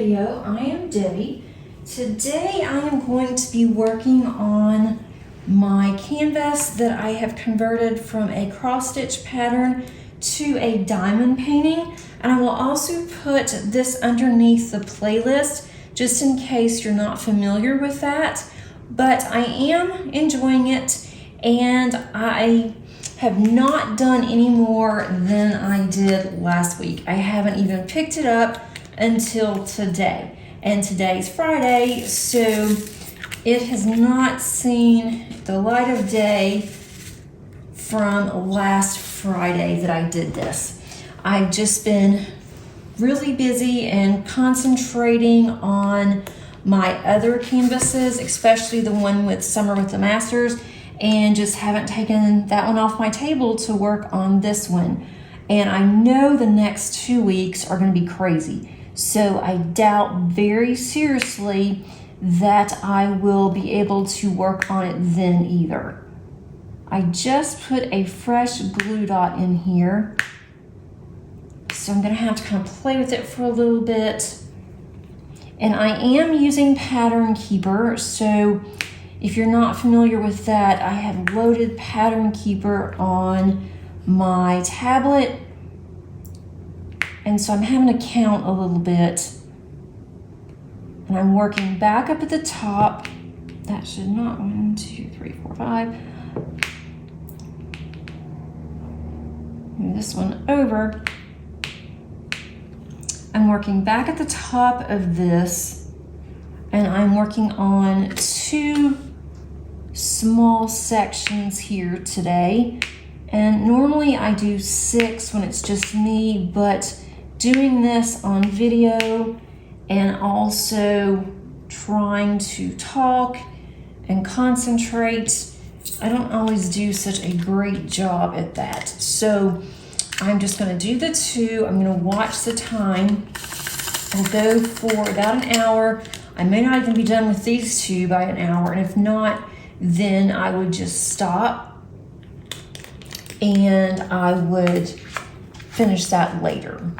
video. I am Debbie. Today I am going to be working on my canvas that I have converted from a cross stitch pattern to a diamond painting, and I will also put this underneath the playlist just in case you're not familiar with that. But I am enjoying it, and I have not done any more than I did last week. I haven't even picked it up until today, and today's Friday, so it has not seen the light of day from last Friday that I did this. I've just been really busy and concentrating on my other canvases, especially the one with Summer with the Masters, and just haven't taken that one off my table to work on this one. And I know the next 2 weeks are going to be crazy, so I doubt very seriously that I will be able to work on it then either. I just put a fresh glue dot in here, so I'm going to have to kind of play with it for a little bit. And I am using Pattern Keeper, so if you're not familiar with that, I have loaded Pattern Keeper on my tablet, and so I'm having to count a little bit. And I'm working back up at the top. That should not, 1, 2, 3, 4, 5. Move this one over. I'm working back at the top of this, and I'm working on 2 small sections here today. And normally I do 6 when it's just me, but doing this on video and also trying to talk and concentrate, I don't always do such a great job at that. So I'm just going to do the 2. I'm going to watch the time. I'll go for about an hour. I may not even be done with these 2 by an hour, and if not, then I would just stop and I would finish that later.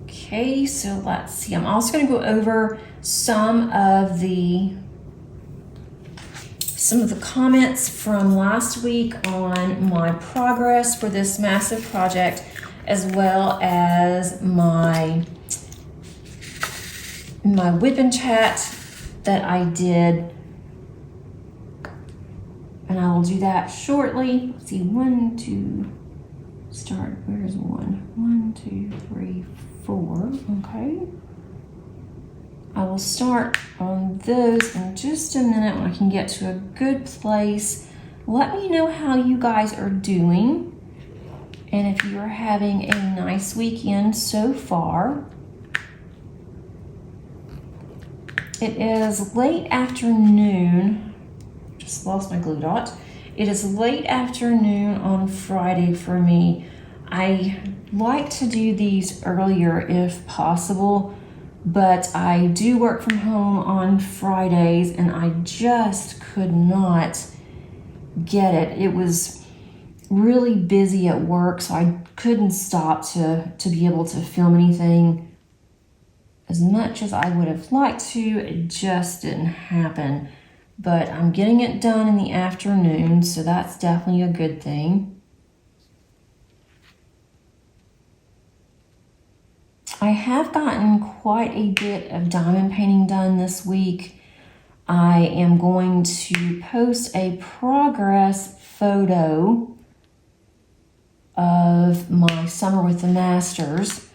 Okay, so let's see. I'm also going to go over some of the comments from last week on my progress for this massive project, as well as my whip and chat that I did, and I will do that shortly. Let's see, 1, 2, start. Where's 1? 1, 2, 3, 4. Okay. I will start on those in just a minute when I can get to a good place. Let me know how you guys are doing and if you are having a nice weekend so far. It is late afternoon. Just lost my glue dot. It is late afternoon on Friday for me. I like to do these earlier if possible, but I do work from home on Fridays, and I just could not get it. It was really busy at work, so I couldn't stop to be able to film anything. As much as I would have liked to, it just didn't happen. But I'm getting it done in the afternoon, so that's definitely a good thing. I have gotten quite a bit of diamond painting done this week. I am going to post a progress photo of my Summer with the Masters.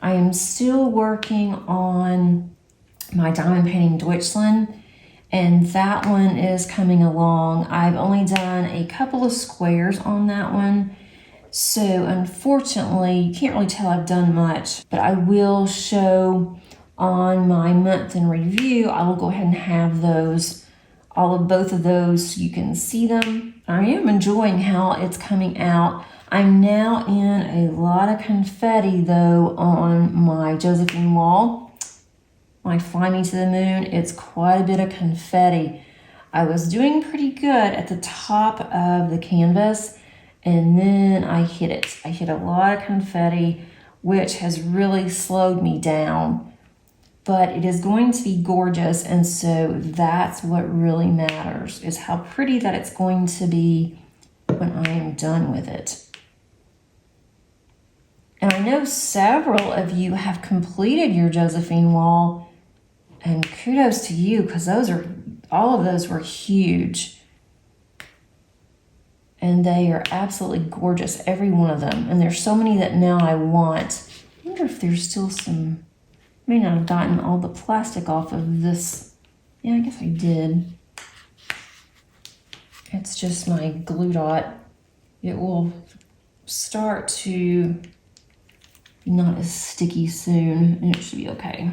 I am still working on my diamond painting Deutschland, and that one is coming along. I've only done a couple of squares on that one, so unfortunately you can't really tell I've done much, but I will show on my month in review. I will go ahead and have those, both of those, so you can see them. I am enjoying how it's coming out. I'm now in a lot of confetti though on my Josephine wall. My Fly Me to the Moon, it's quite a bit of confetti. I was doing pretty good at the top of the canvas, and then I hit it. I hit a lot of confetti, which has really slowed me down. but it is going to be gorgeous. And so that's what really matters, is how pretty that it's going to be when I am done with it. And I know several of you have completed your Josephine wall, and kudos to you, because all of those were huge. And they are absolutely gorgeous, every one of them. And there's so many that now I want. I wonder if there's still some, may not have gotten all the plastic off of this. Yeah, I guess I did. It's just my glue dot. It will start to be not as sticky soon, and it should be okay.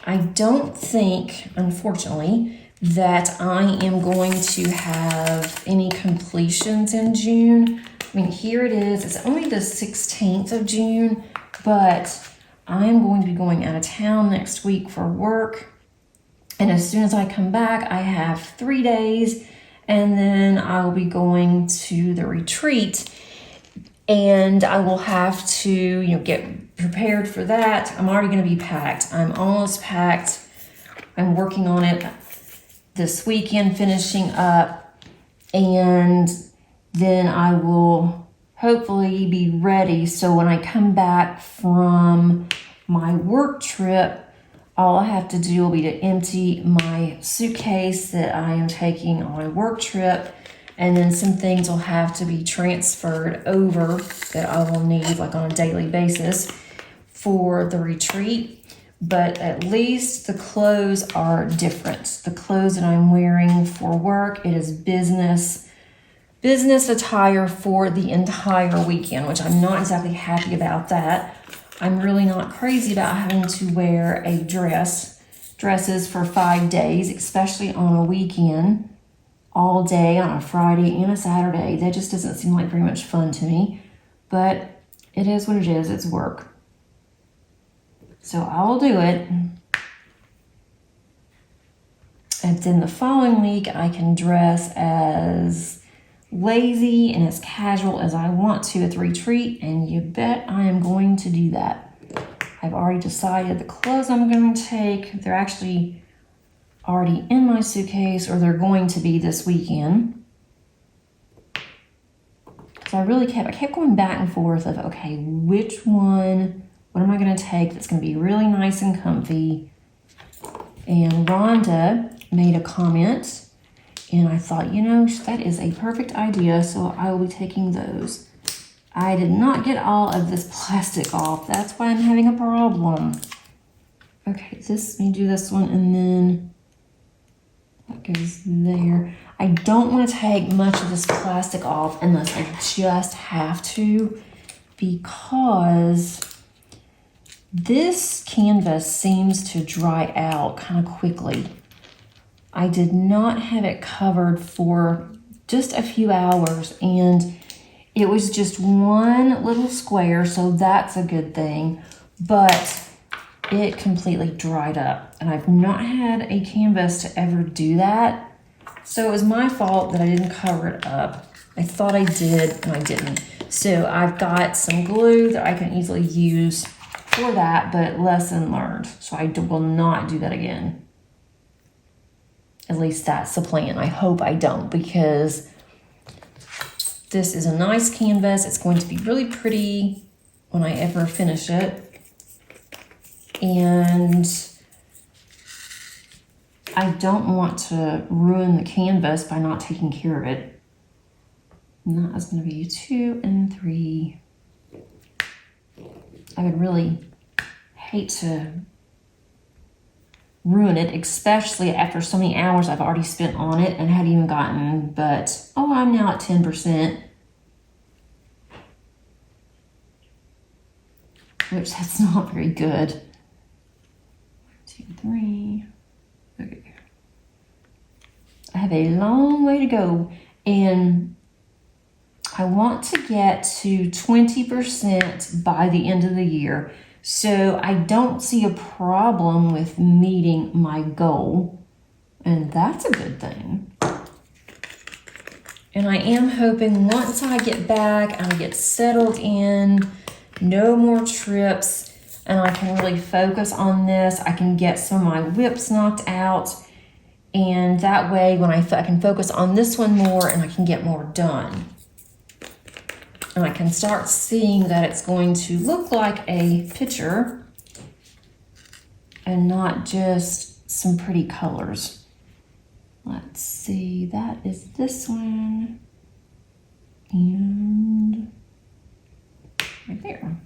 I don't think, unfortunately, that I am going to have any completions in June. I mean, here it is. It's only the 16th of June, but I'm going to be going out of town next week for work. And as soon as I come back, I have 3 days, and then I will be going to the retreat, and I will have to, get prepared for that. I'm already going to be packed. I'm almost packed. I'm working on it this weekend, finishing up, and then I will hopefully be ready. So when I come back from my work trip, all I have to do will be to empty my suitcase that I am taking on my work trip, and then some things will have to be transferred over that I will need like on a daily basis for the retreat. But at least the clothes are different. The clothes that I'm wearing for work, it is business attire for the entire weekend, which I'm not exactly happy about that. I'm really not crazy about having to wear dresses for 5 days, especially on a weekend, all day on a Friday and a Saturday. That just doesn't seem like very much fun to me, but it is what it is. It's work. So I will do it. And then the following week, I can dress as lazy and as casual as I want to at the retreat, and you bet I am going to do that. I've already decided the clothes I'm going to take. They're actually already in my suitcase, or they're going to be this weekend. So I kept going back and forth of, okay, which one, what am I going to take that's going to be really nice and comfy? And Rhonda made a comment, and I thought, that is a perfect idea, so I will be taking those. I did not get all of this plastic off. That's why I'm having a problem. Okay, let me do this one, and then that goes there. I don't want to take much of this plastic off unless I just have to, because this canvas seems to dry out kind of quickly. I did not have it covered for just a few hours, and it was just one little square, so that's a good thing, but it completely dried up, and I've not had a canvas to ever do that, so it was my fault that I didn't cover it up. I thought I did, and I didn't. So I've got some glue that I can easily use for that, but lesson learned, so I will not do that again. At least that's the plan. I hope I don't, because this is a nice canvas. It's going to be really pretty when I ever finish it. And I don't want to ruin the canvas by not taking care of it. And that is going to be 2 and 3. I would really hate to ruin it, especially after so many hours I've already spent on it and hadn't even gotten, but I'm now at 10%, which that's not very good. 1, 2, 3. Okay. I have a long way to go, and I want to get to 20% by the end of the year. So I don't see a problem with meeting my goal, and that's a good thing. And I am hoping once I get back and I get settled in no more trips, and I can really focus on this. I can get some of my whips knocked out, and that way when I can focus on this one more and I can get more done. And I can start seeing that it's going to look like a picture and not just some pretty colors. Let's see, that is this one. And right there.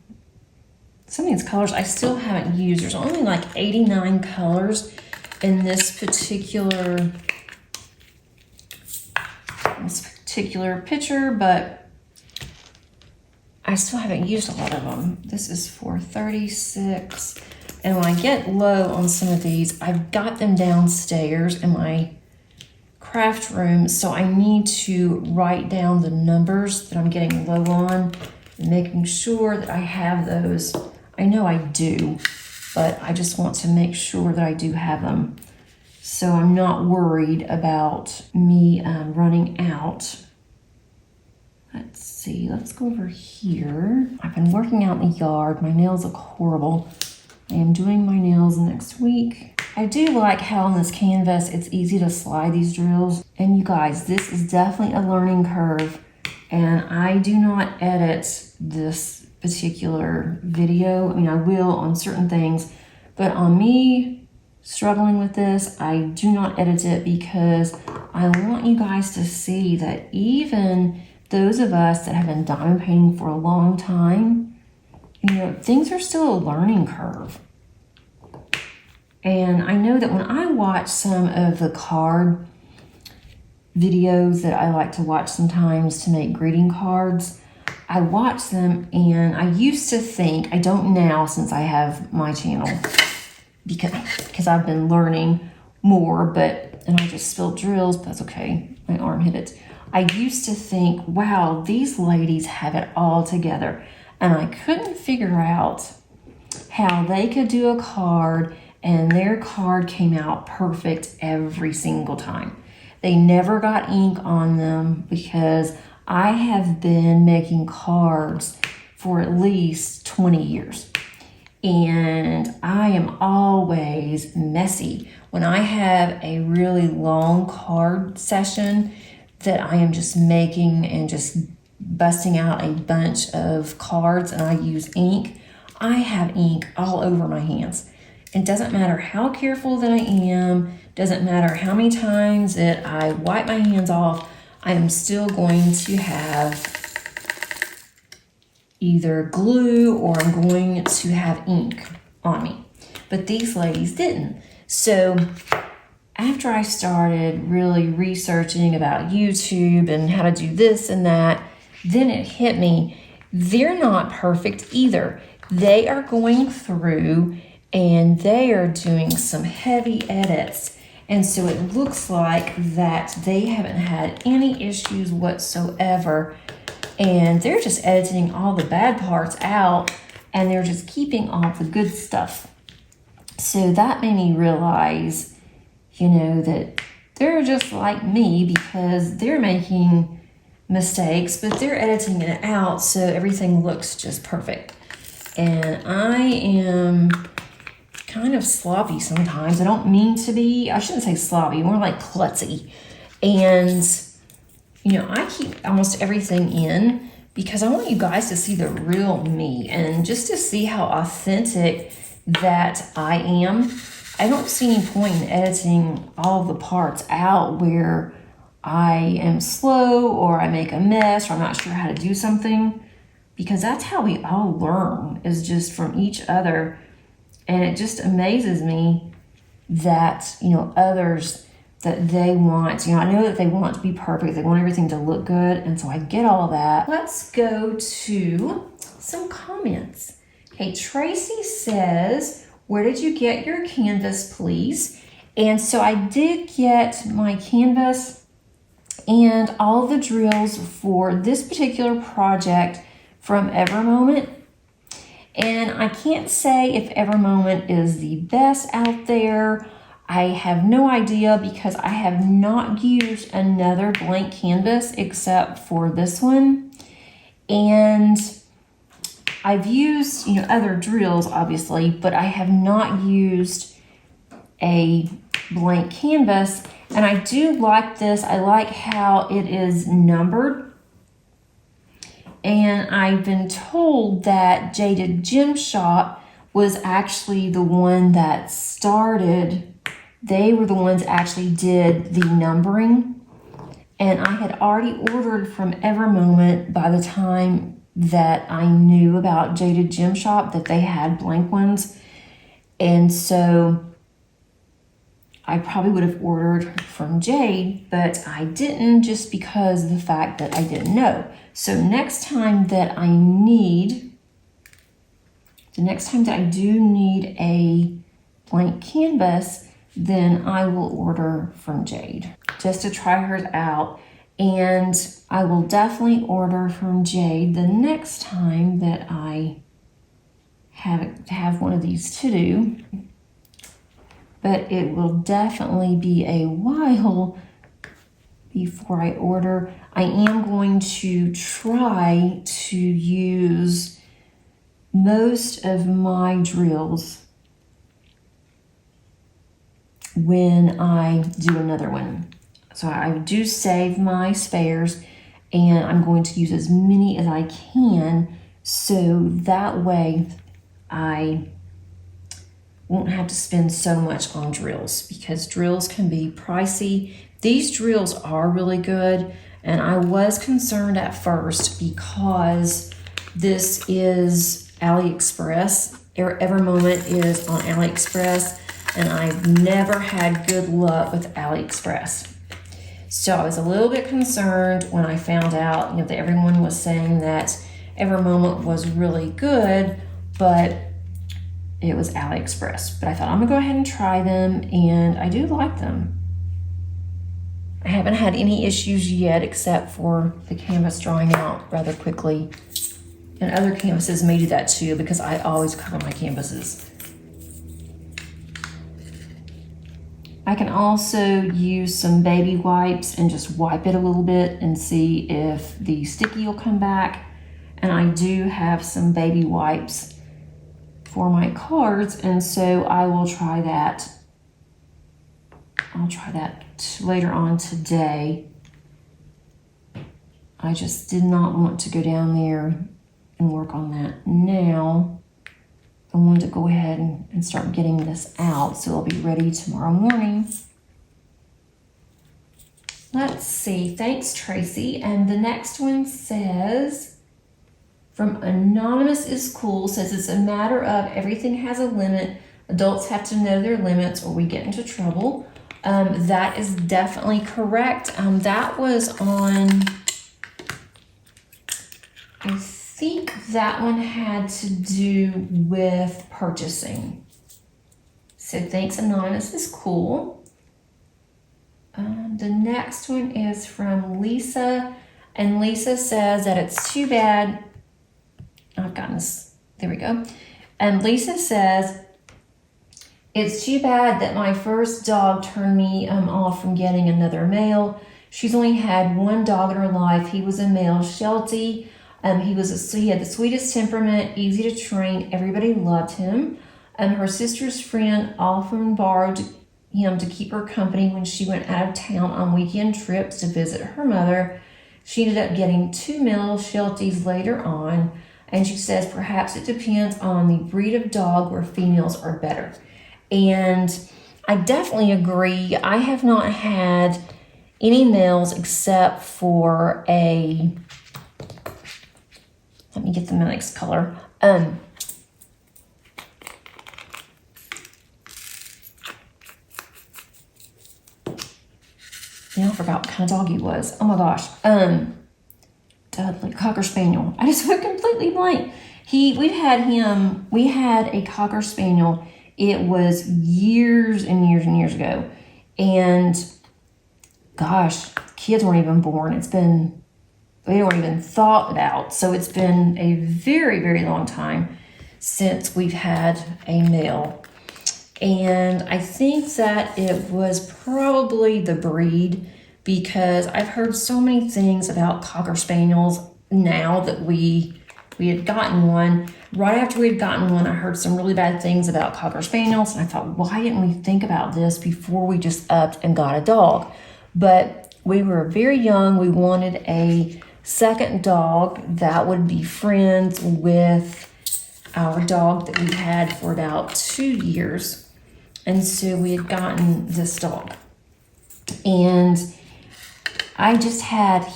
Some of these colors I still haven't used. There's only like 89 colors in this particular picture, but I still haven't used a lot of them. This is for 36. And when I get low on some of these, I've got them downstairs in my craft room, so I need to write down the numbers that I'm getting low on and making sure that I have those. I know I do, but I just want to make sure that I do have them, so I'm not worried about me running out. Let's see, let's go over here. I've been working out in the yard. My nails look horrible. I am doing my nails next week. I do like how on this canvas it's easy to slide these drills. And you guys, this is definitely a learning curve. And I do not edit this particular video. I mean, I will on certain things, but on me struggling with this, I do not edit it because I want you guys to see that even those of us that have been diamond painting for a long time, you know, things are still a learning curve. And I know that when I watch some of the card videos that I like to watch sometimes to make greeting cards, I watch them and I used to think, I don't now since I have my channel, because I've been learning more, and I just spilled drills, but that's okay, my arm hit it. I used to think, wow, these ladies have it all together. And I couldn't figure out how they could do a card and their card came out perfect every single time. They never got ink on them because I have been making cards for at least 20 years. And I am always messy. When I have a really long card session that I am just making and just busting out a bunch of cards and I use ink, I have ink all over my hands. It doesn't matter how careful that I am, doesn't matter how many times that I wipe my hands off, I am still going to have either glue or I'm going to have ink on me. But these ladies didn't. So after I started really researching about YouTube and how to do this and that, then it hit me, they're not perfect either. They are going through and they are doing some heavy edits. And so it looks like that they haven't had any issues whatsoever. And they're just editing all the bad parts out and they're just keeping all the good stuff. So that made me realize, you know, that they're just like me because they're making mistakes, but they're editing it out so everything looks just perfect. And I am kind of sloppy sometimes. I don't mean to be. I shouldn't say sloppy, more like klutzy. And, you know, I keep almost everything in because I want you guys to see the real me and just to see how authentic that I am. I don't see any point in editing all the parts out where I am slow or I make a mess or I'm not sure how to do something, because that's how we all learn, is just from each other. And it just amazes me that, you know, others, that they want, you know, I know that they want to be perfect. They want everything to look good. And so I get all that. Let's go to some comments. Okay, Tracy says, where did you get your canvas, please? And so I did get my canvas and all the drills for this particular project from Evermoment. And I can't say if Evermoment is the best out there. I have no idea because I have not used another blank canvas except for this one. And I've used, other drills, obviously, but I have not used a blank canvas. And I do like this. I like how it is numbered. And I've been told that Jaded Gem Shop was actually the one that started. They were the ones that actually did the numbering. And I had already ordered from Evermoment by the time that I knew about Jaded Gem Shop, that they had blank ones. And so I probably would have ordered from Jade, but I didn't, just because of the fact that I didn't know. So next time that I do need a blank canvas, then I will order from Jade just to try hers out. And I will definitely order from Jade the next time that I have one of these to do. But it will definitely be a while before I order. I am going to try to use most of my drills when I do another one. So I do save my spares, and I'm going to use as many as I can, so that way I won't have to spend so much on drills, because drills can be pricey. These drills are really good, and I was concerned at first because this is AliExpress. Evermoment is on AliExpress, and I've never had good luck with AliExpress. So I was a little bit concerned when I found out, that everyone was saying that Evermoment was really good, but it was AliExpress. But I thought, I'm gonna go ahead and try them, and I do like them. I haven't had any issues yet, except for the canvas drying out rather quickly. And other canvases may do that too, because I always cover my canvases. I can also use some baby wipes and just wipe it a little bit and see if the sticky will come back. And I do have some baby wipes for my cards, and so I will try that. I'll try that later on today. I just did not want to go down there and work on that now. I wanted to go ahead and start getting this out, so it'll be ready tomorrow morning. Let's see, thanks Tracy. And the next one says, from Anonymous is Cool, says it's a matter of everything has a limit. Adults have to know their limits or we get into trouble. That is definitely correct. That was on, I think that one had to do with purchasing. So thanks, Anonymous is Cool. The next one is from Lisa, and Lisa says that it's too bad. I've gotten this, there we go. And Lisa says, it's too bad that my first dog turned me off from getting another male. She's only had one dog in her life. He was a male Sheltie. He had the sweetest temperament, easy to train. Everybody loved him. Her sister's friend often borrowed him to keep her company when she went out of town on weekend trips to visit her mother. She ended up getting 2 male Shelties later on, and she says perhaps it depends on the breed of dog where females are better. And I definitely agree. I have not had any males except for a, let me get the next color. I forgot what kind of dog he was. Oh my gosh. Dudley, Cocker Spaniel. I just went completely blank. We had a Cocker Spaniel. It was years and years and years ago. And gosh, kids weren't even born. They weren't even thought about. So it's been a very, very long time since we've had a male. And I think that it was probably the breed, because I've heard so many things about Cocker Spaniels now that we we had gotten one. Right after we had gotten one, I heard some really bad things about Cocker Spaniels, and I thought, why didn't we think about this before we just upped and got a dog? But we were very young. We wanted a second dog that would be friends with our dog that we had for about 2 years. And so we had gotten this dog. And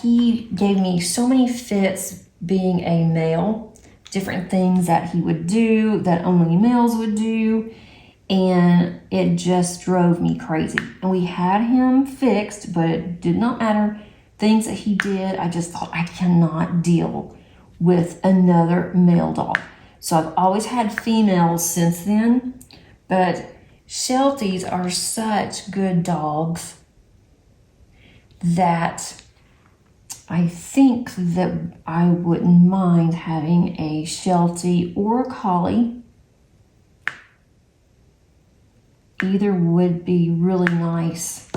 he gave me so many fits being a male, different things that he would do that only males would do. And it just drove me crazy. And we had him fixed, but it did not matter. Things that he did, I just thought, I cannot deal with another male dog. So I've always had females since then, but Shelties are such good dogs that I think that I wouldn't mind having a Sheltie or a Collie. Either would be really nice.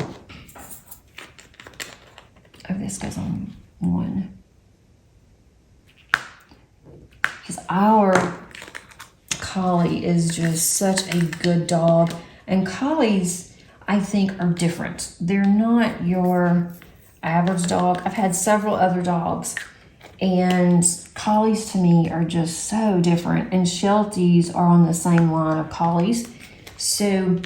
Oh, this goes on one. Because our Collie is just such a good dog. And Collies, I think, are different. They're not your average dog. I've had several other dogs, and Collies to me are just so different. And Shelties are on the same line of Collies. So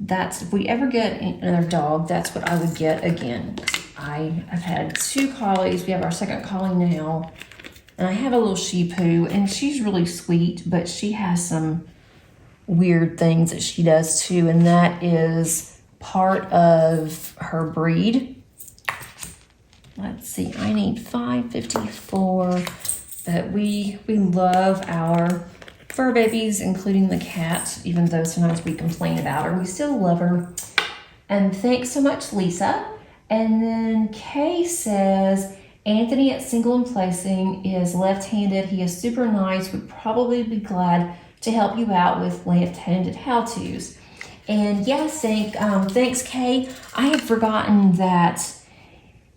if we ever get another dog, that's what I would get again. I've had 2 Collies. We have our second Collie now. And I have a little Shih Tzu, and she's really sweet, but she has some weird things that she does too, and that is part of her breed. Let's see, I need 554, but we love our fur babies, including the cat, even though sometimes we complain about her. We still love her. And thanks so much, Lisa. And then Kay says, Anthony at Single and Placing is left-handed. He is super nice, would probably be glad to help you out with left-handed how-tos. And yes, thanks, Kay. I had forgotten that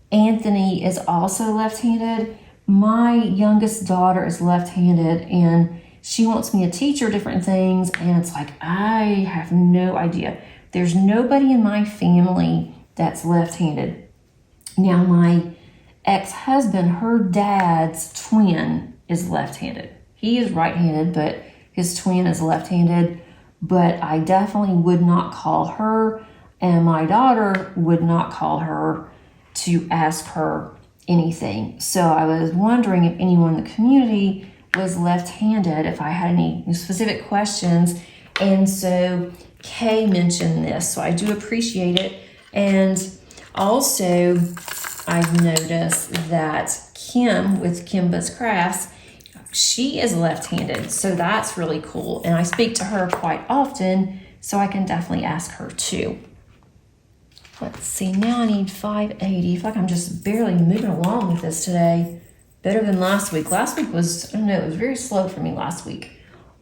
Anthony is also left-handed. My youngest daughter is left-handed, and she wants me to teach her different things, and it's like, I have no idea. There's nobody in my family that's left-handed. Now, my ex-husband, her dad's twin is left-handed. He is right-handed, but his twin is left-handed. But I definitely would not call her, and my daughter would not call her to ask her anything. So I was wondering if anyone in the community was left-handed, if I had any specific questions. And so Kay mentioned this, so I do appreciate it. And also, I've noticed that Kim with Kimba's Crafts, she is left-handed, so that's really cool. And I speak to her quite often, so I can definitely ask her too. Let's see, now I need 580. I feel like I'm just barely moving along with this today. Better than last week. Last week was, I don't know, it was very slow for me last week.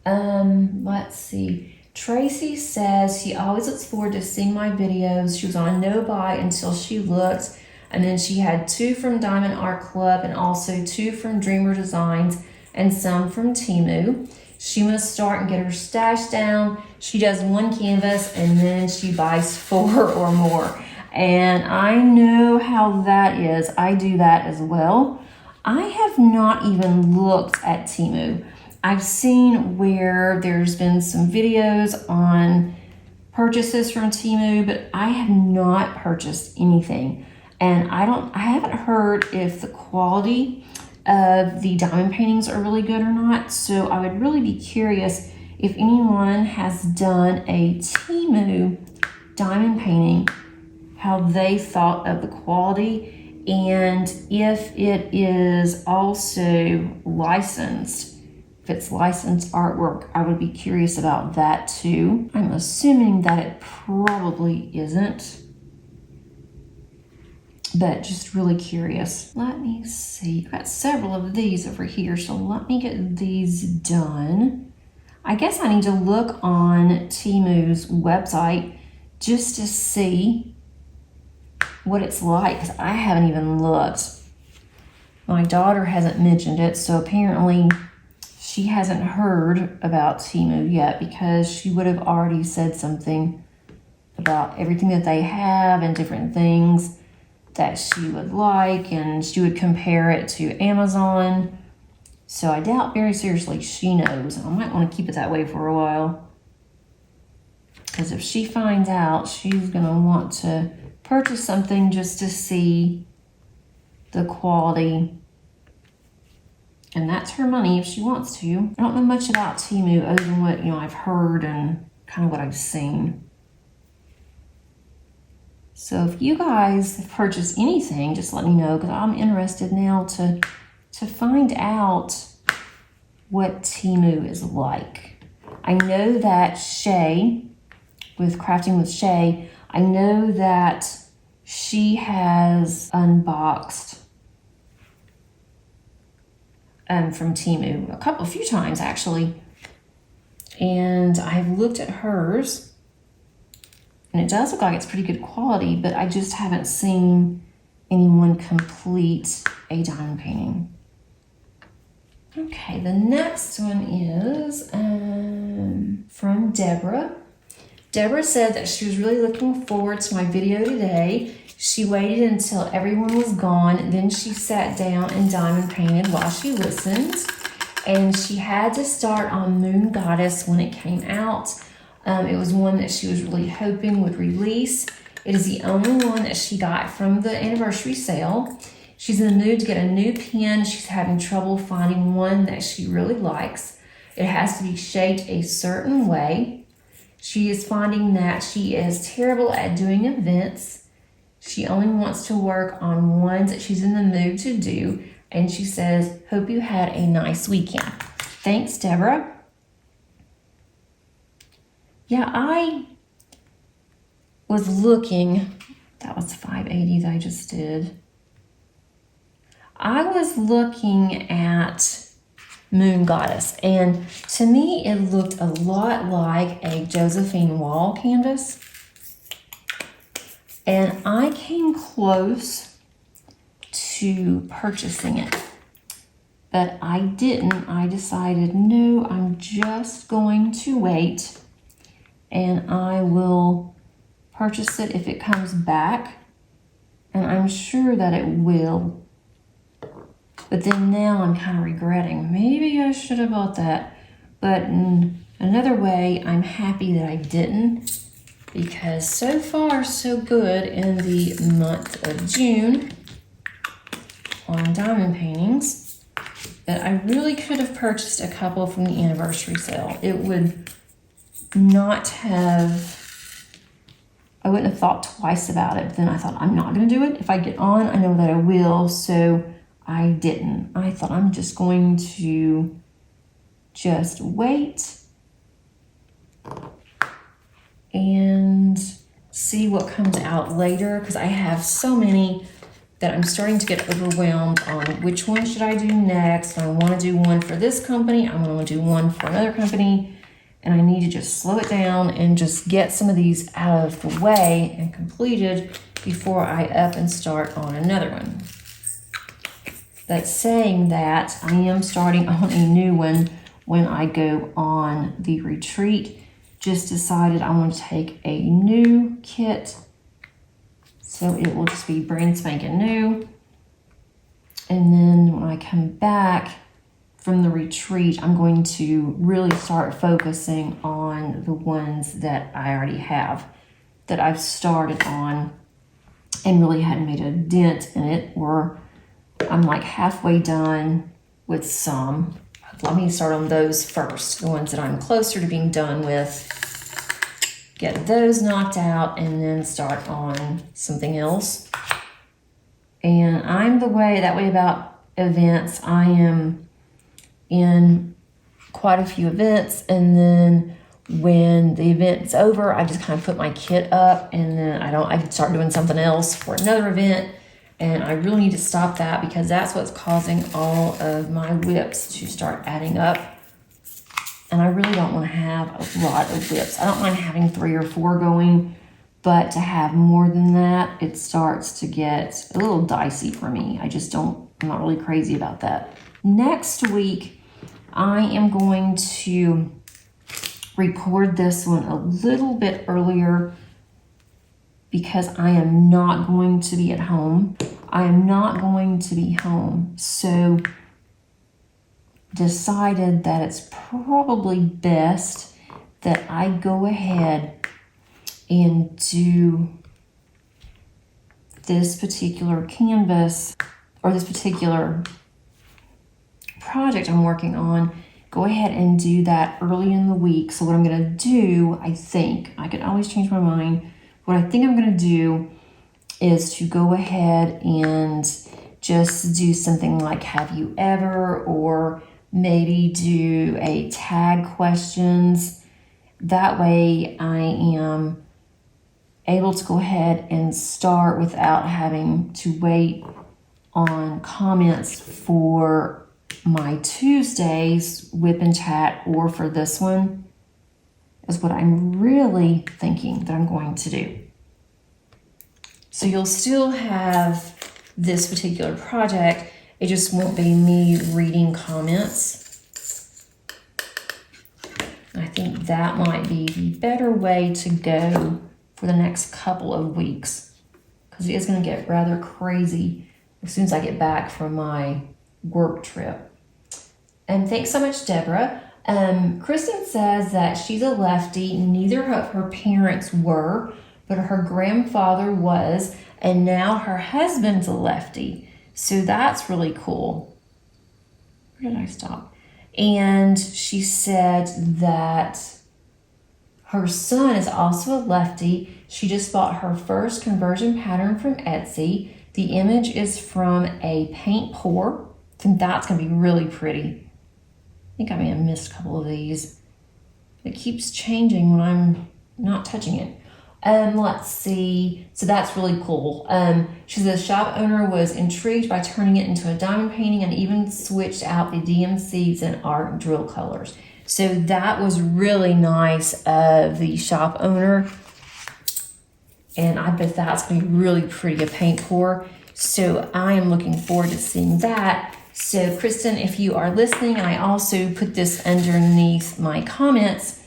Let's see. Tracy says she always looks forward to seeing my videos. She was on a no-buy until she looked, and then she had 2 from Diamond Art Club and also 2 from Dreamer Designs and some from Temu. She must start and get her stash down. She does 1 canvas and then she buys 4 or more. And I know how that is. I do that as well. I have not even looked at Temu. I've seen where there's been some videos on purchases from Temu, but I have not purchased anything. And I haven't heard if the quality of the diamond paintings are really good or not. So I would really be curious if anyone has done a Temu diamond painting, how they thought of the quality, and if it is also licensed. If it's licensed artwork, I would be curious about that too. I'm assuming that it probably isn't, but just really curious. Let me see. I've got several of these over here, so let me get these done. I guess I need to look on Temu's website just to see what it's like, because I haven't even looked. My daughter hasn't mentioned it, so apparently she hasn't heard about Temu yet, because she would have already said something about everything that they have and different things that she would like, and she would compare it to Amazon. So I doubt very seriously she knows. I might want to keep it that way for a while, because if she finds out, she's going to want to purchase something just to see the quality. And that's her money if she wants to. I don't know much about Temu other than what, I've heard and kind of what I've seen. So if you guys have purchased anything, just let me know, because I'm interested now to find out what Temu is like. I know that Shay, with Crafting with Shay, I know that she has unboxed from Temu a few times actually, and I've looked at hers, and it does look like it's pretty good quality, but I just haven't seen anyone complete a diamond painting. Okay, the next one is from Deborah. Deborah said that she was really looking forward to my video today. She waited until everyone was gone, then she sat down and diamond painted while she listened. And she had to start on Moon Goddess when it came out. It was one that she was really hoping would release. It is the only one that she got from the anniversary sale. She's in the mood to get a new pen. She's having trouble finding one that she really likes. It has to be shaped a certain way. She is finding that she is terrible at doing events. She only wants to work on ones that she's in the mood to do. And she says, hope you had a nice weekend. Thanks, Deborah. Yeah, I was looking, that was 580 that I just did. I was looking at Moon Goddess, and to me it looked a lot like a Josephine Wall canvas. And I came close to purchasing it, but I didn't. I decided, no, I'm just going to wait, and I will purchase it if it comes back, and I'm sure that it will. But then now I'm kind of regretting, maybe I should have bought that. But in another way, I'm happy that I didn't, because so far so good in the month of June on diamond paintings, that I really could have purchased a couple from the anniversary sale. It would not have, I wouldn't have thought twice about it. But then I thought, I'm not going to do it. If I get on, I know that I will. So I didn't. I thought, I'm just going to just wait and see what comes out later, because I have so many that I'm starting to get overwhelmed on which one should I do next. I want to do one for this company, I want to do one for another company, and I need to just slow it down and just get some of these out of the way and completed before I up and start on another one. But saying that, I am starting on a new one when I go on the retreat. Just decided I want to take a new kit, so it will just be brand spanking new. And then when I come back from the retreat, I'm going to really start focusing on the ones that I already have, that I've started on and really hadn't made a dent in it, or I'm like halfway done with some. Let me start on those first, the ones that I'm closer to being done with. Get those knocked out and then start on something else. And I'm that way about events. I am in quite a few events, and then when the event's over, I just kind of put my kit up, and then I start doing something else for another event. And I really need to stop that, because that's what's causing all of my whips to start adding up. And I really don't want to have a lot of whips. I don't mind having 3 or 4 going, but to have more than that, it starts to get a little dicey for me. I just don't I'm not really crazy about that. Next week, I am going to record this one a little bit earlier because I am not going to be at home. I am not going to be home. So decided that it's probably best that I go ahead and do this particular canvas or this particular project I'm working on, go ahead and do that early in the week. So what I'm gonna do, I think, I can always change my mind. What I think I'm gonna do is to go ahead and just do something like have you ever, or maybe do a tag questions. That way I am able to go ahead and start without having to wait on comments for my Tuesdays whip and chat, or for this one, is what I'm really thinking that I'm going to do. So you'll still have this particular project, it just won't be me reading comments. I think that might be the better way to go for the next couple of weeks, because it is going to get rather crazy as soon as I get back from my work trip. And thanks so much, Deborah. Kristen says that she's a lefty. Neither of her parents were, but her grandfather was, and now her husband's a lefty. So that's really cool. Where did I stop? And she said that her son is also a lefty. She just bought her first conversion pattern from Etsy. The image is from a paint pour. I think that's going to be really pretty. I think I may have missed a couple of these. It keeps changing when I'm not touching it. Let's see. So that's really cool. She says the shop owner was intrigued by turning it into a diamond painting and even switched out the DMCs and art drill colors. So that was really nice of the shop owner. And I bet that's going to be really pretty, a paint pour. So I am looking forward to seeing that. So Kristen, if you are listening, I also put this underneath my comments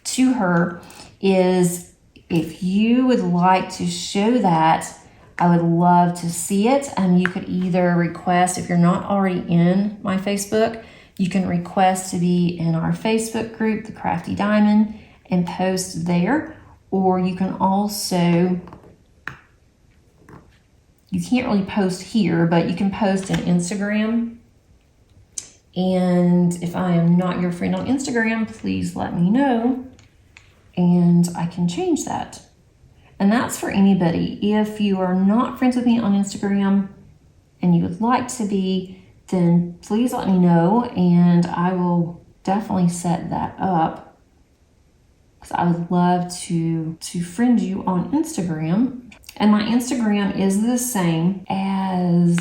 to her, is if you would like to show that, I would love to see it. You could either request, if you're not already in my Facebook, you can request to be in our Facebook group, the Crafty Diamond, and post there. Or you can also, you can't really post here, but you can post in Instagram. And if I am not your friend on Instagram, please let me know and I can change that. And that's for anybody. If you are not friends with me on Instagram and you would like to be, then please let me know and I will definitely set that up, because I would love to friend you on Instagram. And my Instagram is the same as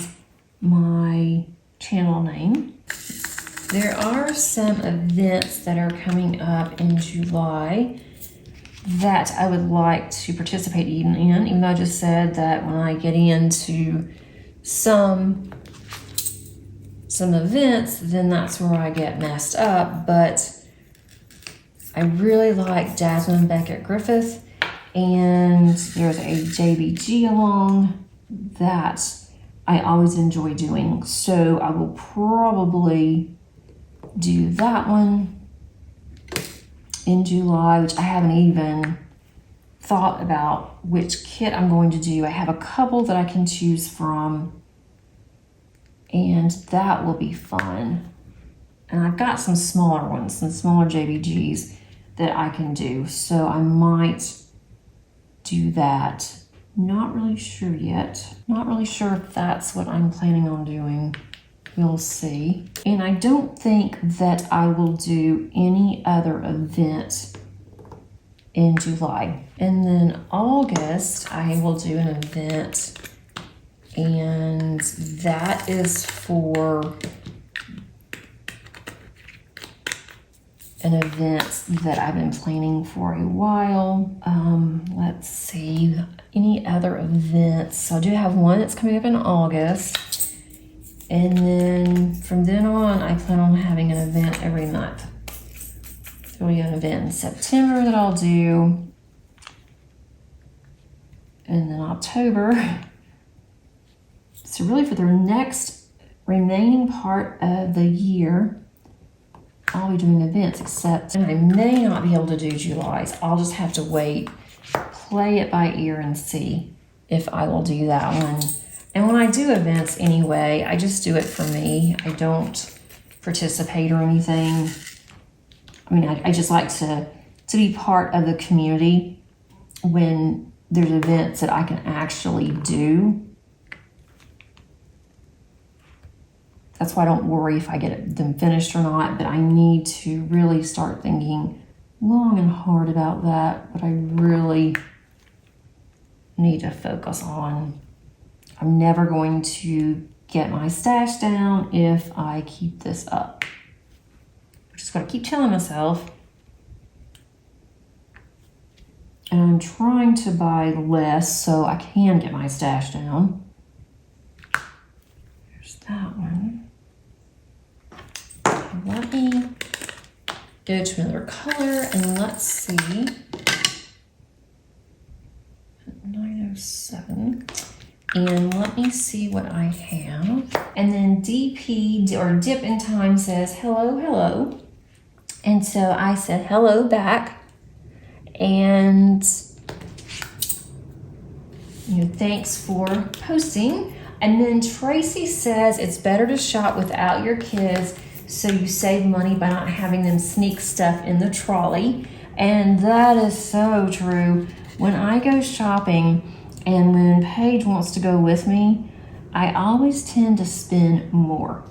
my channel name. There are some events that are coming up in July that I would like to participate in, even though I just said that when I get into some events, then that's where I get messed up. But I really like Jasmine Beckett Griffith, and there's a JBG along that I always enjoy doing. So I will probably do that one in July, which I haven't even thought about which kit I'm going to do. I have a couple that I can choose from, and that will be fun. And I've got some smaller ones, some smaller JBGs that I can do. So I might do that. Not really sure yet. Not really sure if that's what I'm planning on doing. We'll see. And I don't think that I will do any other event in July. And then August, I will do an event, and that is for an event that I've been planning for a while. Let's see, any other events. So I do have one that's coming up in August, And then from then on, I plan on having an event every month. There'll be an event in September that I'll do. And then October. So really for the next remaining part of the year, I'll be doing events, except I may not be able to do July's. I'll just have to wait, play it by ear and see if I will do that one. And when I do events anyway, I just do it for me. I don't participate or anything. I mean, I just like to be part of the community when there's events that I can actually do. That's why I don't worry if I get them finished or not, but I need to really start thinking long and hard about that. But I really need to focus on, I'm never going to get my stash down if I keep this up. I just gotta keep telling myself. And I'm trying to buy less so I can get my stash down. There's that one. Let me go to another color and let's see. 907. And let me see what I have. And then DP or Dip in Time says, hello, hello. And so I said hello back. And thanks for posting. And then Tracy says it's better to shop without your kids so you save money by not having them sneak stuff in the trolley. And that is so true. When I go shopping and when Paige wants to go with me, I always tend to spend more.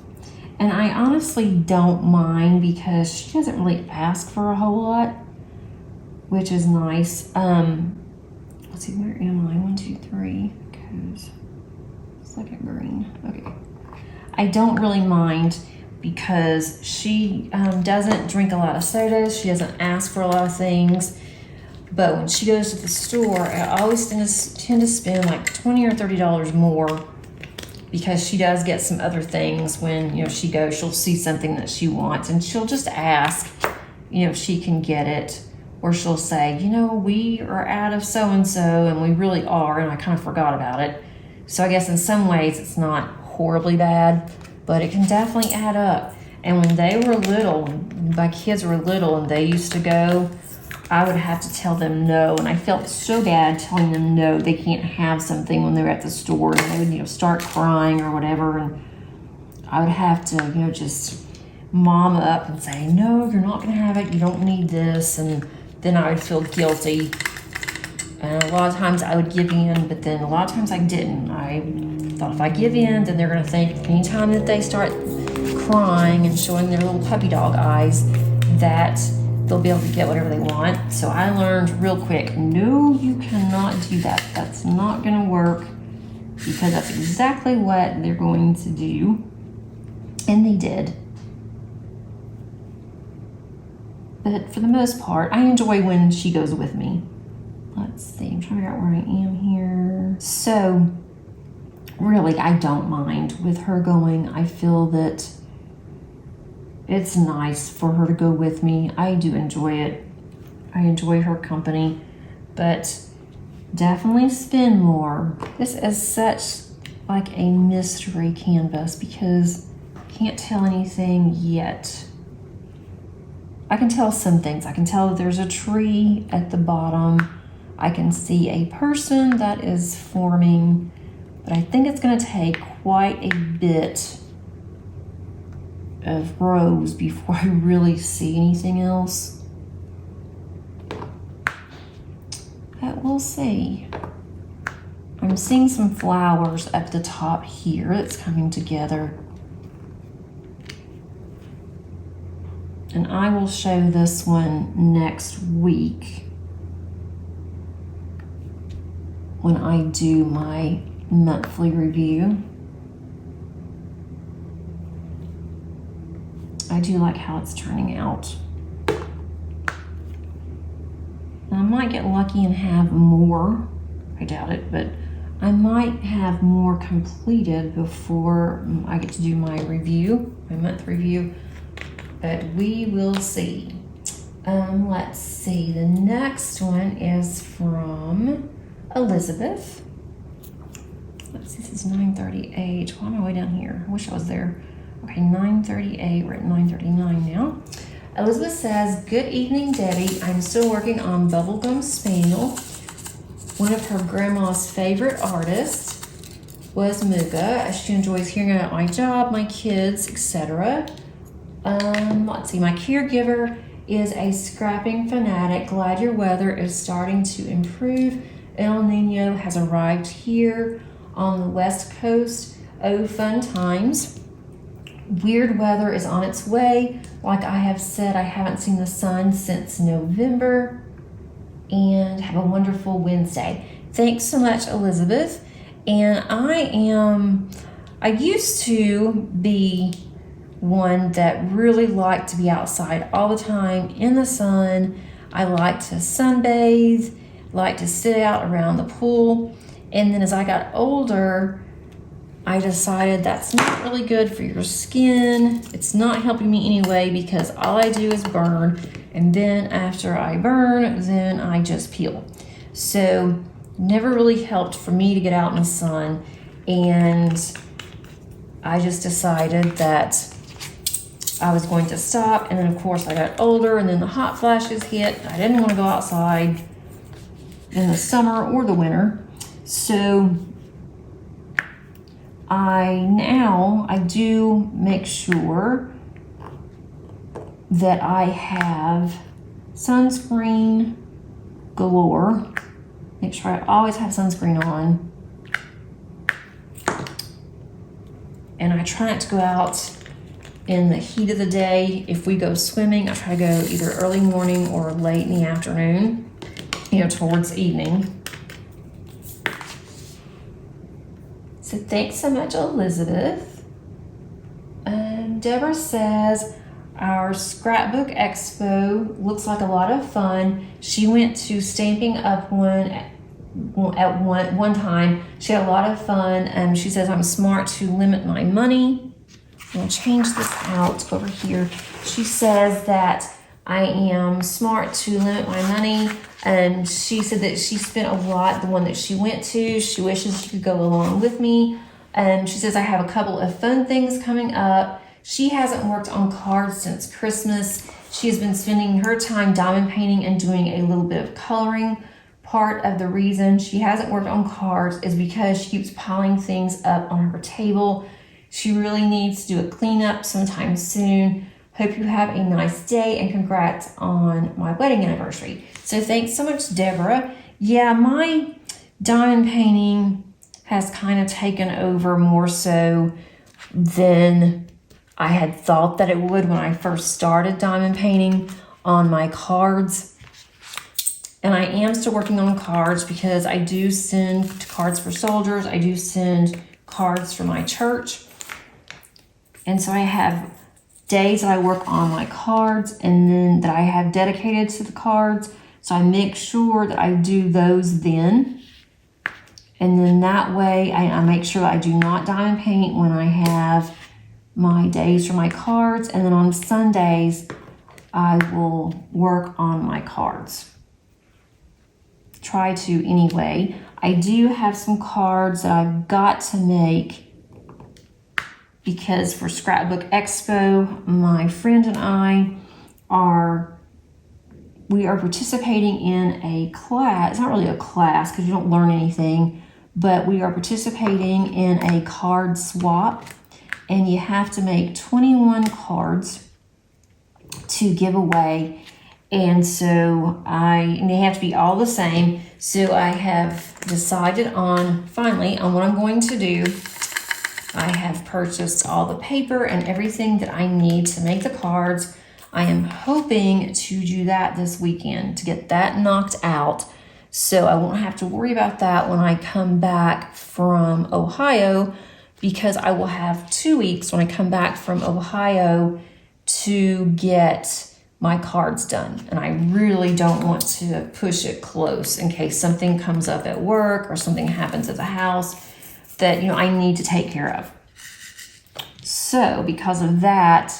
And I honestly don't mind because she doesn't really ask for a whole lot, which is nice. Let's see, where am I? 1, 2, 3. Goes second green. Okay. I don't really mind because she doesn't drink a lot of sodas. She doesn't ask for a lot of things. But when she goes to the store, I always tend to spend like $20 or $30 more because she does get some other things when she goes. She'll see something that she wants and she'll just ask if she can get it. Or she'll say, we are out of so-and-so, and we really are, and I kind of forgot about it. So I guess in some ways it's not horribly bad, but it can definitely add up. And when they were little, my kids were little and they used to go, I would have to tell them no. And I felt so bad telling them no, they can't have something when they're at the store. And they would, start crying or whatever. And I would have to, just mom up and say, no, you're not going to have it. You don't need this. And then I would feel guilty. And a lot of times I would give in, but then a lot of times I didn't. I thought if I give in, then they're going to think anytime that they start crying and showing their little puppy dog eyes that they'll be able to get whatever they want. So I learned real quick, no, you cannot do that. That's not going to work because that's exactly what they're going to do. And they did. But for the most part, I enjoy when she goes with me. Let's see, I'm trying to figure out where I am here. So, really, I don't mind with her going. I feel that it's nice for her to go with me. I do enjoy it. I enjoy her company, but definitely spend more. This is such like a mystery canvas because I can't tell anything yet. I can tell some things. I can tell that there's a tree at the bottom. I can see a person that is forming, but I think it's going to take quite a bit of rows before I really see anything else. But we'll see. I'm seeing some flowers up the top here that's coming together. And I will show this one next week when I do my monthly review. I do like how it's turning out. And I might get lucky and have more. I doubt it, but I might have more completed before I get to do my review, my month review, but we will see. Let's see, the next one is from Elizabeth. Let's see, this is 9:38. Why am I way down here? I wish I was there. Okay, 9:38, we're at 9:39 now. Elizabeth says, good evening, Debbie. I'm still working on Bubblegum Spaniel. One of her grandma's favorite artists was Muga, as she enjoys hearing about my job, my kids, etc. Let's see, my caregiver is a scrapping fanatic. Glad your weather is starting to improve. El Nino has arrived here on the West Coast. Oh, fun times. Weird weather is on its way. Like I have said, I haven't seen the sun since November. And have a wonderful Wednesday. Thanks so much, Elizabeth. And I used to be one that really liked to be outside all the time in the sun. I like to sunbathe, like to sit out around the pool. And then as I got older, I decided that's not really good for your skin. It's not helping me anyway because all I do is burn. And then after I burn, then I just peel. So never really helped for me to get out in the sun. And I just decided that I was going to stop. And then of course I got older and then the hot flashes hit. I didn't want to go outside in the summer or the winter. So I do make sure that I have sunscreen galore. Make sure I always have sunscreen on. And I try not to go out in the heat of the day. If we go swimming, I try to go either early morning or late in the afternoon, towards evening. So thanks so much, Elizabeth. Deborah says, our scrapbook expo looks like a lot of fun. She went to Stamping Up one at one time. She had a lot of fun. She says, I'm smart to limit my money. I'm gonna change this out over here. She says that I am smart to limit my money. She said that she spent a lot, the one that she went to. She wishes she could go along with me. She says, I have a couple of fun things coming up. She hasn't worked on cards since Christmas. She has been spending her time diamond painting and doing a little bit of coloring. Part of the reason she hasn't worked on cards is because she keeps piling things up on her table. She really needs to do a cleanup sometime soon. Hope you have a nice day and congrats on my wedding anniversary. So thanks so much, Deborah. Yeah, my diamond painting has kind of taken over more so than I had thought that it would when I first started diamond painting on my cards. And I am still working on cards because I do send cards for soldiers. I do send cards for my church. And so I have days that I work on my cards and then that I have dedicated to the cards. So I make sure that I do those then. And then that way I make sure I do not diamond paint when I have my days for my cards. And then on Sundays, I will work on my cards. Try to anyway. I do have some cards that I've got to make because for Scrapbook Expo, my friend and I we are participating in a class. It's not really a class because you don't learn anything, but we are participating in a card swap, and you have to make 21 cards to give away. And so they have to be all the same. So I have decided finally on what I'm going to do. I have purchased all the paper and everything that I need to make the cards. I am hoping to do that this weekend to get that knocked out. So I won't have to worry about that when I come back from Ohio, because I will have 2 weeks when I come back from Ohio to get my cards done. And I really don't want to push it close in case something comes up at work or something happens at the house that, you know, I need to take care of. So because of that,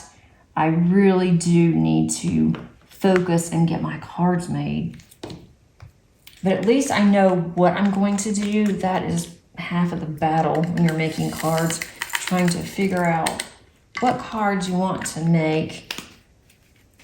I really do need to focus and get my cards made. But at least I know what I'm going to do. That is half of the battle when you're making cards, trying to figure out what cards you want to make,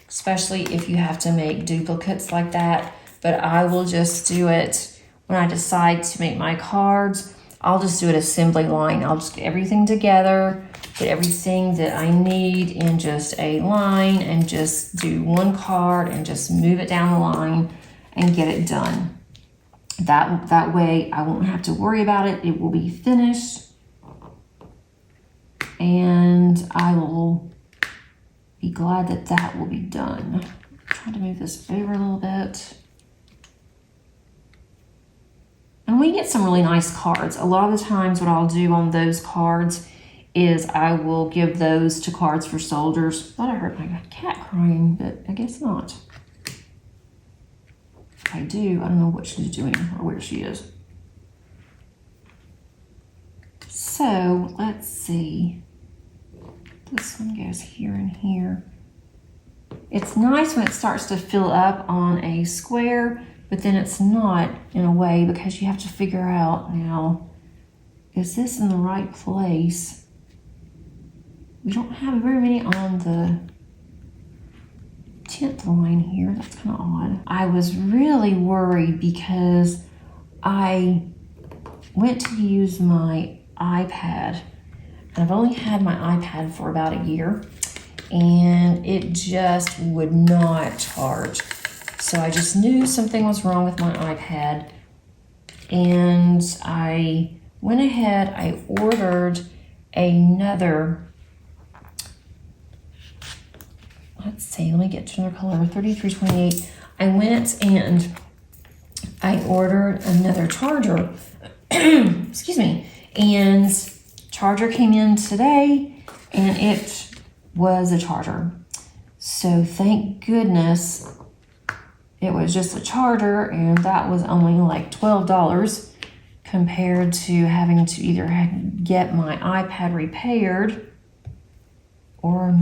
especially if you have to make duplicates like that. But I will just do it when I decide to make my cards. I'll just do an assembly line. I'll just get everything together, put everything that I need in just a line and just do one card and just move it down the line and get it done. That way I won't have to worry about it. It will be finished and I will be glad that that will be done. I'm trying to move this over a little bit. And we get some really nice cards. A lot of the times what I'll do on those cards is I will give those to Cards for Soldiers. Thought I heard my cat crying, but I guess not. If I do, I don't know what she's doing or where she is. So let's see. This one goes here and here. It's nice when it starts to fill up on a square, but then it's not in a way because you have to figure out now, is this in the right place? We don't have very many on the 10th line here. That's kind of odd. I was really worried because I went to use my iPad. And I've only had my iPad for about a year and it just would not charge. So I just knew something was wrong with my iPad and I went ahead, I ordered another, let's see, let me get to another color, 3328. I went and I ordered another charger, excuse me, and charger came in today and it was a charger. So thank goodness it was just a charger and that was only like $12 compared to having to either get my iPad repaired or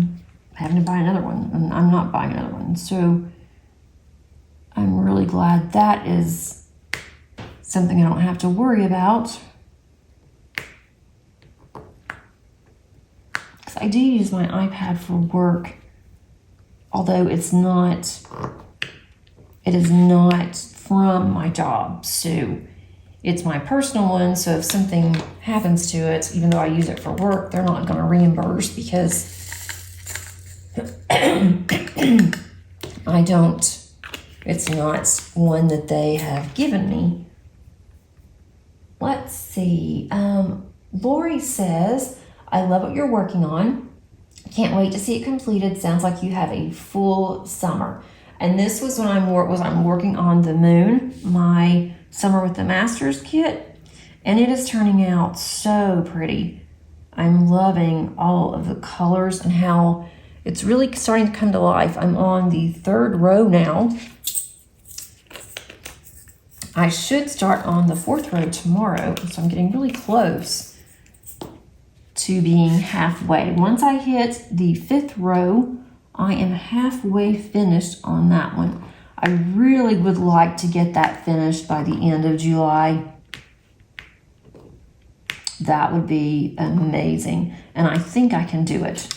having to buy another one. And I'm not buying another one. So I'm really glad that is something I don't have to worry about. I do use my iPad for work, although it is not from my job. So it's my personal one. So if something happens to it, even though I use it for work, they're not going to reimburse because it's not one that they have given me. Let's see. Lori says, I love what you're working on. Can't wait to see it completed. Sounds like you have a full summer. And this was when I'm working on the moon, my Summer with the Masters kit. And it is turning out so pretty. I'm loving all of the colors and how it's really starting to come to life. I'm on the 3rd row now. I should start on the 4th row tomorrow. So I'm getting really close to being halfway. Once I hit the 5th row, I am halfway finished on that one. I really would like to get that finished by the end of July. That would be amazing. And I think I can do it.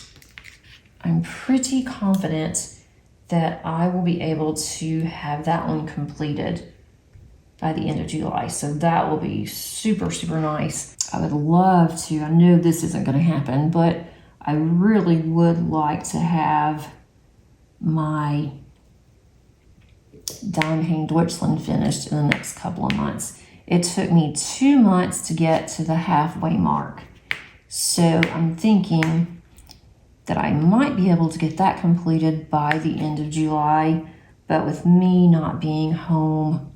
I'm pretty confident that I will be able to have that one completed by the end of July. So that will be super, super nice. I would love to, I know this isn't going to happen, but I really would like to have my Diamond Hang Deutschland finished in the next couple of months. It took me 2 months to get to the halfway mark. So I'm thinking that I might be able to get that completed by the end of July, but with me not being home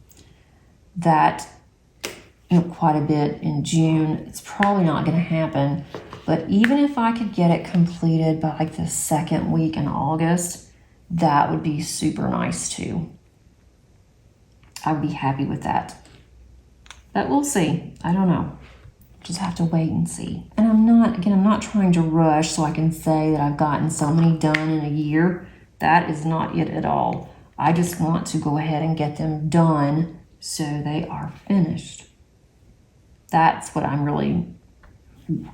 quite a bit in June, it's probably not going to happen. But even if I could get it completed by like the 2nd week in August, that would be super nice too. I would be happy with that. But we'll see. I don't know. Just have to wait and see. And I'm not trying to rush so I can say that I've gotten so many done in a year. That is not it at all. I just want to go ahead and get them done so they are finished. That's what I'm really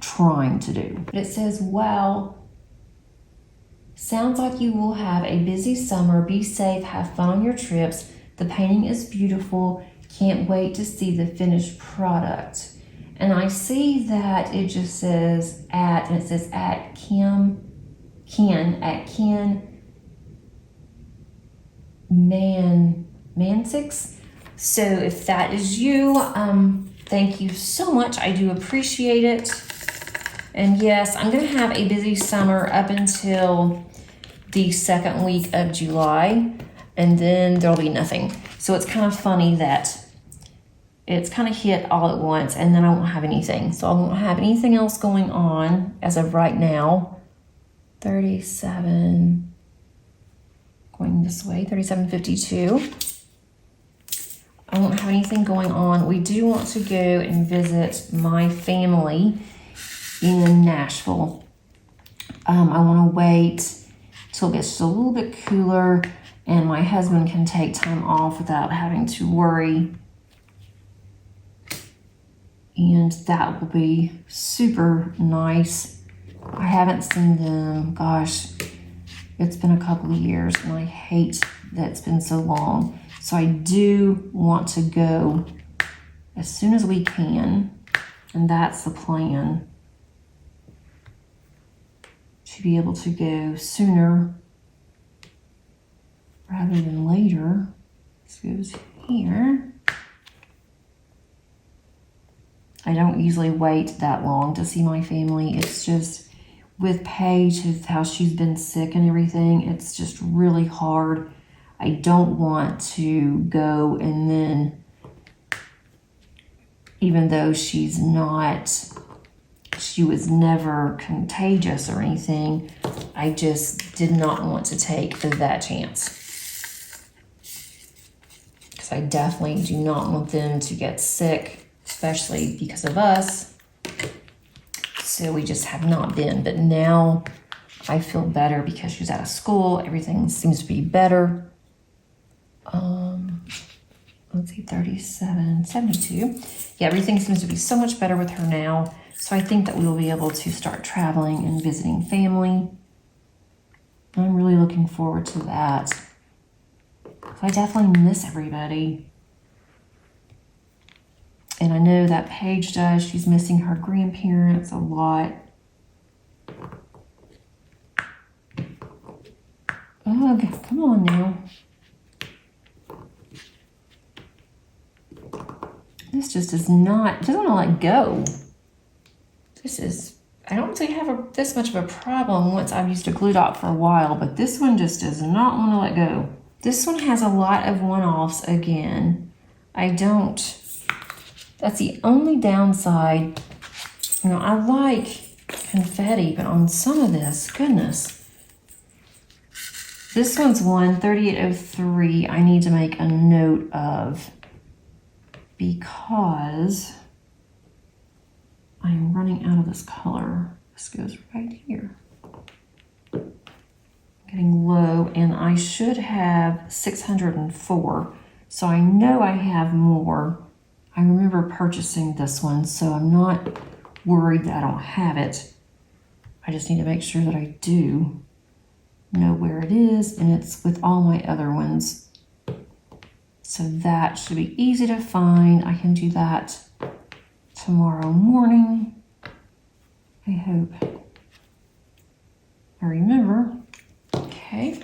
trying to do. But it says, wow, sounds like you will have a busy summer. Be safe, have fun on your trips. The painting is beautiful. Can't wait to see the finished product. And I see that it just says at, and it says at Ken Mansix. So if that is you, thank you so much. I do appreciate it. And yes, I'm gonna have a busy summer up until the second week of July, and then there'll be nothing. So it's kind of funny that it's kind of hit all at once, and then I won't have anything. So I won't have anything else going on as of right now. 37, going this way, 3752. I won't have anything going on. We do want to go and visit my family in Nashville. I want to wait till it gets just a little bit cooler and my husband can take time off without having to worry. And that will be super nice. I haven't seen them, gosh, it's been a couple of years and I hate that it's been so long. So I do want to go as soon as we can, and that's the plan, to be able to go sooner rather than later. This goes here. I don't usually wait that long to see my family. It's just with Paige, with how she's been sick and everything, it's just really hard. I don't want to go and then, even though she was never contagious or anything, I just did not want to take that chance. Because I definitely do not want them to get sick, especially because of us. So we just have not been. But now I feel better because she's out of school. Everything seems to be better. Let's see, 37, 72. Yeah, everything seems to be so much better with her now. So I think that we will be able to start traveling and visiting family. I'm really looking forward to that. I definitely miss everybody. And I know that Paige does. She's missing her grandparents a lot. Ugh, come on now. This just does not, doesn't want to let go. This is, I don't think I have this much of a problem once I've used a glue dot for a while, but this one just does not want to let go. This one has a lot of one-offs again. That's the only downside. You know, I like confetti, but on some of this, goodness. This one's 3803 I need to make a note of because I'm running out of this color. This goes right here. Getting low, and I should have 604. So I know I have more. I remember purchasing this one, so I'm not worried that I don't have it. I just need to make sure that I do know where it is, and it's with all my other ones. So that should be easy to find. I can do that tomorrow morning. I hope I remember. Okay.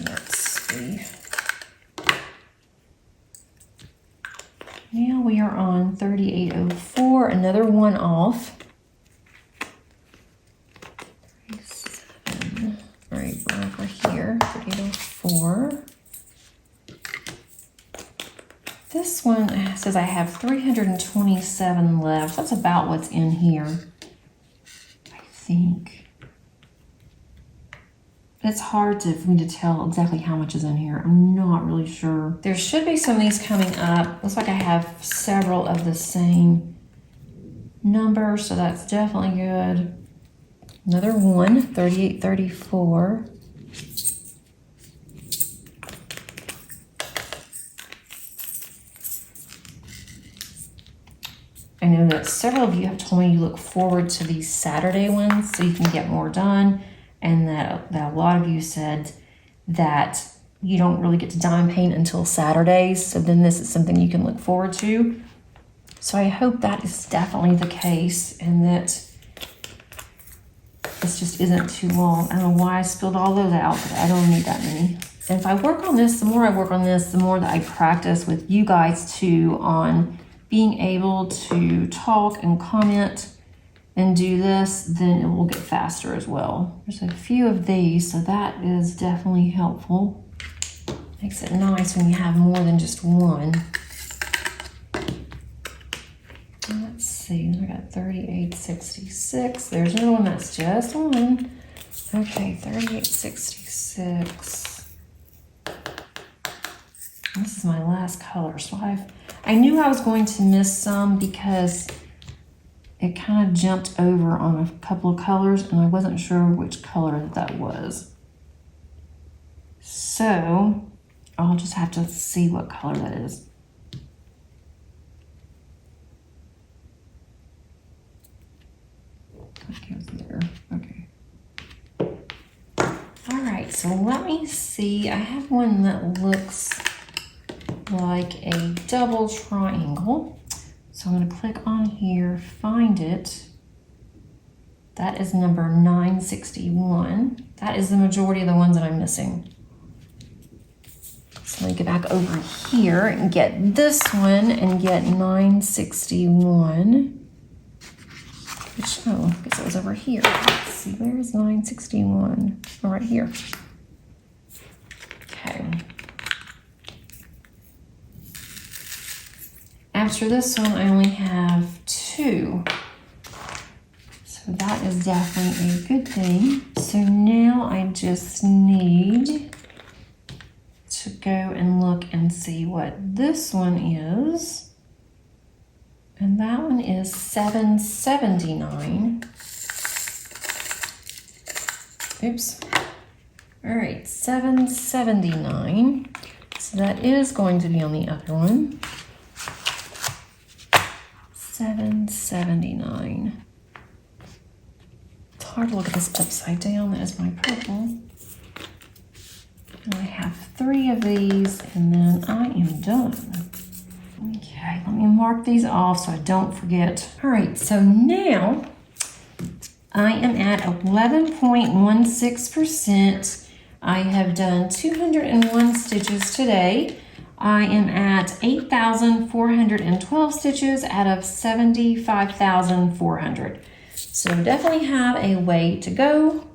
Let's see. Now we are on 3804, another one off. 37. All right, we're over here, 3804. This one says I have 327 left. That's about what's in here. I think. It's hard for me to tell exactly how much is in here. I'm not really sure. There should be some of these coming up. Looks like I have several of the same number, so that's definitely good. Another one, 3834. I know that several of you have told me you look forward to these Saturday ones so you can get more done, and that a lot of you said that you don't really get to diamond paint until Saturdays, so then this is something you can look forward to. So I hope that is definitely the case and that this just isn't too long. I don't know why I spilled all those out, but I don't need that many. And if I work on this, the more I work on this, the more that I practice with you guys too on being able to talk and comment and do this, then it will get faster as well. There's a few of these, so that is definitely helpful. Makes it nice when you have more than just one. Let's see, I got 3866. There's another one that's just one. Okay, 3866. This is my last color, so I knew I was going to miss some because it kind of jumped over on a couple of colors and I wasn't sure which color that was. So I'll just have to see what color that is. Okay. All right, so let me see. I have one that looks like a double triangle. So I'm going to click on here, find it. That is number 961. That is the majority of the ones that I'm missing. So let me get back over here and get this one and get 961. Which, oh, I guess it was over here. Let's see, where is 961? Oh, right here. Okay. After this one, I only have 2. So that is definitely a good thing. So now I just need to go and look and see what this one is. And that one is 779. Oops. All right, 779. So that is going to be on the other one. 779. It's hard to look at this upside down. That is my purple. And I have 3 of these, and then I am done. Okay, let me mark these off so I don't forget. All right, so now I am at 11.16%. I have done 201 stitches today. I am at 8,412 stitches out of 75,400. So definitely have a way to go,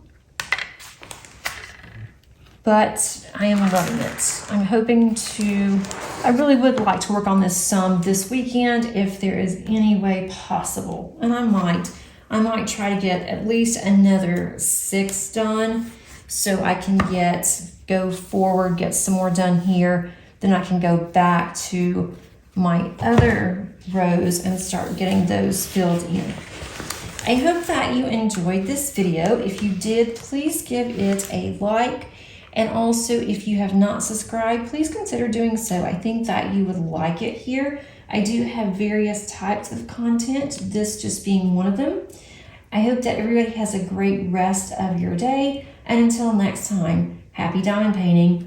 but I am loving it. I'm hoping I really would like to work on this some this weekend if there is any way possible. And I might try to get at least another 6 done so I can go forward, get some more done here. Then I can go back to my other rows and start getting those filled in. I hope that you enjoyed this video. If you did, please give it a like. And also, if you have not subscribed, please consider doing so. I think that you would like it here. I do have various types of content, this just being one of them. I hope that everybody has a great rest of your day. And until next time, happy diamond painting.